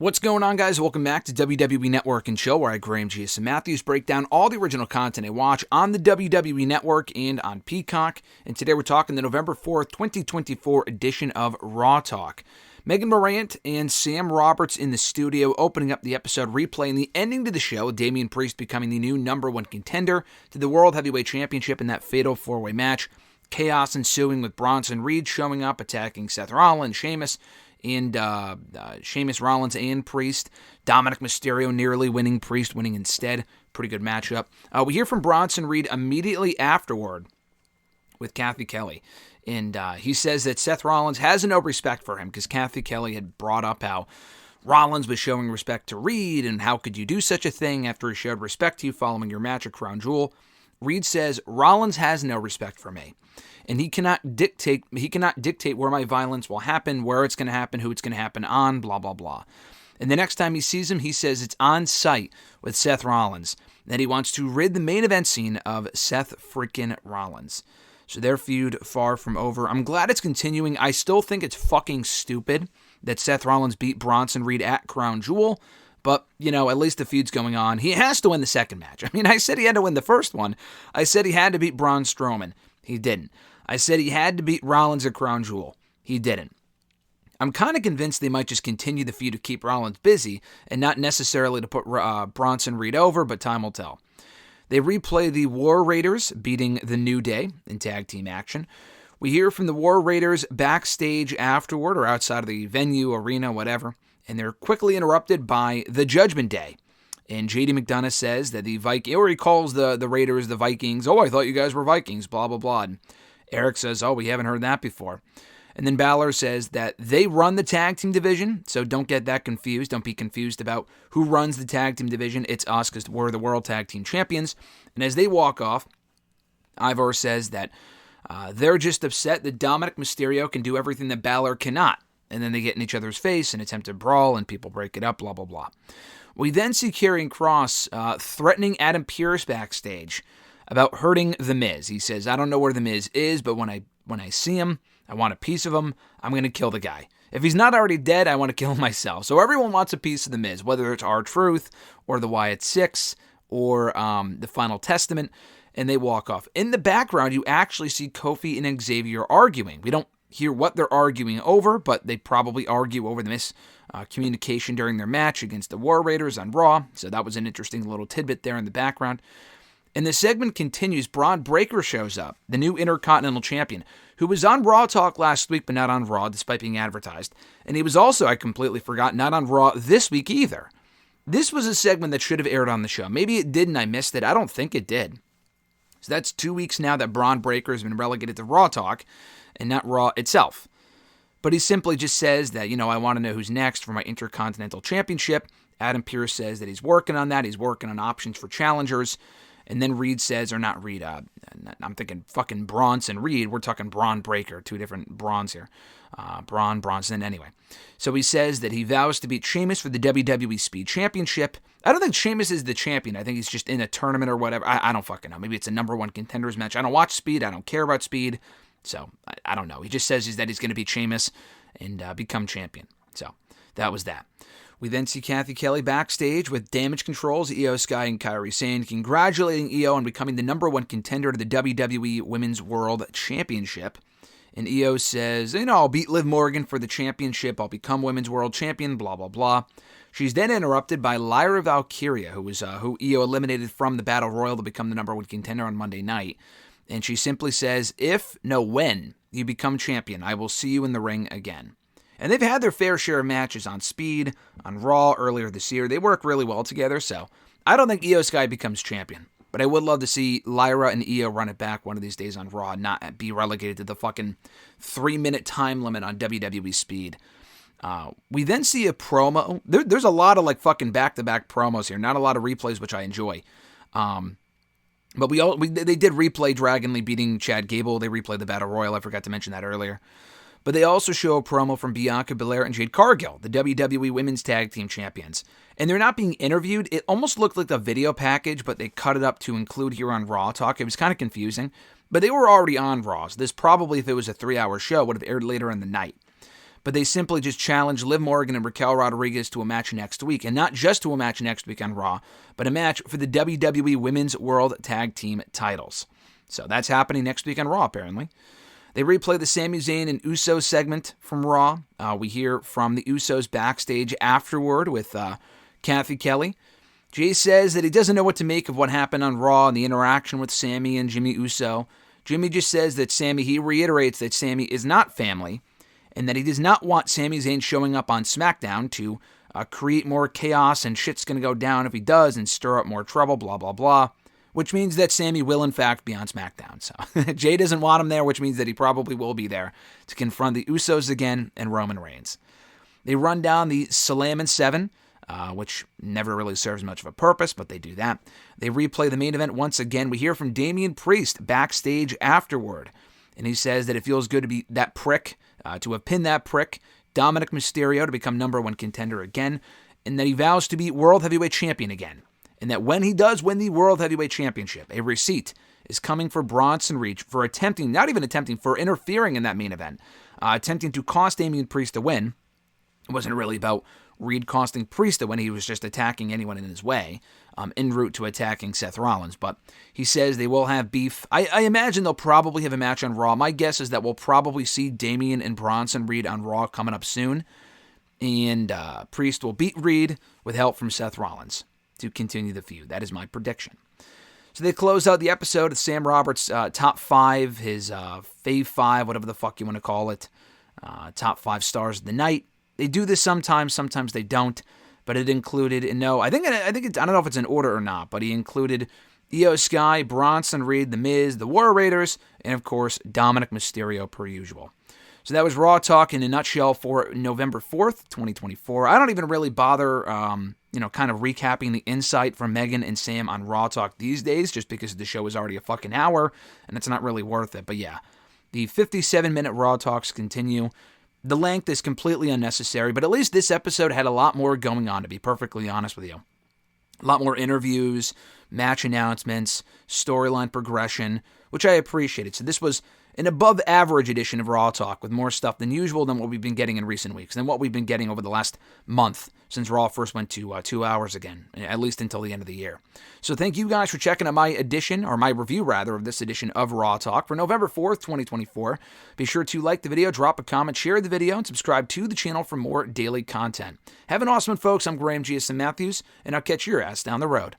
What's going on, guys? Welcome back to WWE Network and Chill, where I, Graham G.S. Matthews, break down all the original content I watch on the WWE Network and on Peacock. And today we're talking the November 4th, 2024 edition of Raw Talk. Megan Morant and Sam Roberts in the studio, opening up the episode, replaying the ending to the show, with Damian Priest becoming the new #1 contender to the World Heavyweight Championship in that fatal four-way match. Chaos ensuing with Bronson Reed showing up, attacking Seth Rollins, Sheamus, Rollins, and Priest. Dominic Mysterio nearly winning, Priest winning instead. Pretty good matchup. We hear from Bronson Reed immediately afterward with Kathy Kelly. And he says that Seth Rollins has no respect for him because Kathy Kelly had brought up how Rollins was showing respect to Reed and how could you do such a thing after he showed respect to you following your match at Crown Jewel. Reed says, Rollins has no respect for me. And he cannot dictate where my violence will happen, where it's going to happen, who it's going to happen on, blah, blah, blah. And the next time he sees him, he says it's on site with Seth Rollins, that he wants to rid the main event scene of Seth freaking Rollins. So their feud far from over. I'm glad it's continuing. I still think it's fucking stupid that Seth Rollins beat Bronson Reed at Crown Jewel. But, at least the feud's going on. He has to win the second match. I said he had to win the first one. I said he had to beat Braun Strowman. He didn't. I said he had to beat Rollins at Crown Jewel. He didn't. I'm kind of convinced they might just continue the feud to keep Rollins busy and not necessarily to put Bronson Reed over, but time will tell. They replay the War Raiders beating the New Day in tag team action. We hear from the War Raiders backstage afterward or outside of the venue, arena, whatever, and they're quickly interrupted by the Judgment Day. And J.D. McDonough says that he calls the Raiders the Vikings. Oh, I thought you guys were Vikings, blah, blah, blah. And Eric says, oh, we haven't heard that before. And then Balor says that they run the tag team division, so don't get that confused. Don't be confused about who runs the tag team division. It's us because we're the World Tag Team Champions. And as they walk off, Ivor says that they're just upset that Dominic Mysterio can do everything that Balor cannot. And then they get in each other's face and attempt to brawl, and people break it up, blah, blah, blah. We then see Karrion Kross threatening Adam Pearce backstage about hurting The Miz. He says, I don't know where The Miz is, but when I see him, I want a piece of him. I'm going to kill the guy. If he's not already dead, I want to kill him myself. So everyone wants a piece of The Miz, whether it's R-Truth or the Wyatt Six or the Final Testament, and they walk off. In the background, you actually see Kofi and Xavier arguing. We don't hear what they're arguing over, but they probably argue over the miscommunication during their match against the War Raiders on Raw. So that was an interesting little tidbit there in the background. And the segment continues. Bron Breakker shows up, the new Intercontinental Champion, who was on Raw Talk last week, but not on Raw, despite being advertised. And he was also, I completely forgot, not on Raw this week either. This was a segment that should have aired on the show. Maybe it did and I missed it. I don't think it did. So that's 2 weeks now that Bron Breakker has been relegated to Raw Talk and not Raw itself. But he simply just says that, I want to know who's next for my Intercontinental Championship. Adam Pearce says that he's working on that. He's working on options for challengers. And then Reed says, or not Reed, I'm thinking fucking Bronson Reed. We're talking Bron Breakker, two different Brons here. Bronson, anyway. So he says that he vows to beat Sheamus for the WWE Speed Championship. I don't think Sheamus is the champion. I think he's just in a tournament or whatever. I don't fucking know. Maybe it's a #1 contenders match. I don't watch Speed. I don't care about Speed. So I don't know. He just says that he's going to beat Sheamus and become champion. So that was that. We then see Kathy Kelly backstage with Damage Control's IYO SKY and Kairi Sane congratulating IYO on becoming the #1 contender to the WWE Women's World Championship. And IYO says, I'll beat Liv Morgan for the championship. I'll become Women's World Champion, blah, blah, blah. She's then interrupted by Lyra Valkyria, who IYO eliminated from the Battle Royal to become the #1 contender on Monday night. And she simply says, when you become champion, I will see you in the ring again. And they've had their fair share of matches on Speed, on Raw earlier this year. They work really well together, so I don't think IYO SKY becomes champion. But I would love to see Lyra and IYO run it back one of these days on Raw, not be relegated to the fucking 3-minute time limit on WWE Speed. We then see a promo. There's a lot of fucking back-to-back promos here, not a lot of replays, which I enjoy. But they did replay Dragon Lee beating Chad Gable. They replayed the Battle Royal. I forgot to mention that earlier. But they also show a promo from Bianca Belair and Jade Cargill, the WWE Women's Tag Team Champions. And they're not being interviewed. It almost looked like a video package, but they cut it up to include here on Raw Talk. It was kind of confusing. But they were already on Raw, so this probably, if it was a 3-hour show, would have aired later in the night. but they simply just challenged Liv Morgan and Raquel Rodriguez to a match next week, and not just to a match next week on Raw, but a match for the WWE Women's World Tag Team titles. So that's happening next week on Raw, apparently. They replay the Sami Zayn and Usos segment from Raw. We hear from the Usos backstage afterward with Kathy Kelly. Jay says that he doesn't know what to make of what happened on Raw and the interaction with Sami and Jimmy Uso. Jimmy just says that he reiterates that Sami is not family, and that he does not want Sami Zayn showing up on SmackDown to create more chaos, and shit's going to go down if he does and stir up more trouble, blah, blah, blah, which means that Sami will, in fact, be on SmackDown. So Jay doesn't want him there, which means that he probably will be there to confront the Usos again and Roman Reigns. They run down the Slam and 7, which never really serves much of a purpose, but they do that. They replay the main event once again. We hear from Damian Priest backstage afterward, and he says that it feels good to be that prick, to have pinned that prick, Dominic Mysterio, to become number 1 contender again, and that he vows to be World Heavyweight Champion again, and that when he does win the World Heavyweight Championship, a receipt is coming for Bronson Reed for for interfering in that main event, attempting to cost Damian Priest the win. It wasn't really about Reed costing Priest the win. He was just attacking anyone in his way, en route to attacking Seth Rollins. But he says they will have beef. I imagine they'll probably have a match on Raw. My guess is that we'll probably see Damian and Bronson Reed on Raw coming up soon. And Priest will beat Reed with help from Seth Rollins to continue the feud. That is my prediction. So they close out the episode with Sam Roberts' top 5, his fave 5, whatever the fuck you want to call it, top 5 stars of the night. They do this sometimes they don't, but it included, I don't know if it's in order or not, but he included IYO SKY, Bronson Reed, The Miz, the War Raiders, and of course, Dominic Mysterio per usual. So that was Raw Talk in a nutshell for November 4th, 2024. I don't even really bother, kind of recapping the insight from Megan and Sam on Raw Talk these days, just because the show is already a fucking hour, and it's not really worth it. But yeah, the 57-minute Raw Talks continue. The length is completely unnecessary, but at least this episode had a lot more going on, to be perfectly honest with you. A lot more interviews, match announcements, storyline progression, which I appreciated. So this was an above-average edition of Raw Talk with more stuff than usual than what we've been getting in recent weeks, than what we've been getting over the last month since Raw first went to 2 hours again, at least until the end of the year. So thank you guys for checking out my review of this edition of Raw Talk for November 4th, 2024. Be sure to like the video, drop a comment, share the video, and subscribe to the channel for more daily content. Have an awesome one, folks. I'm Graham GSM Matthews, and I'll catch your ass down the road.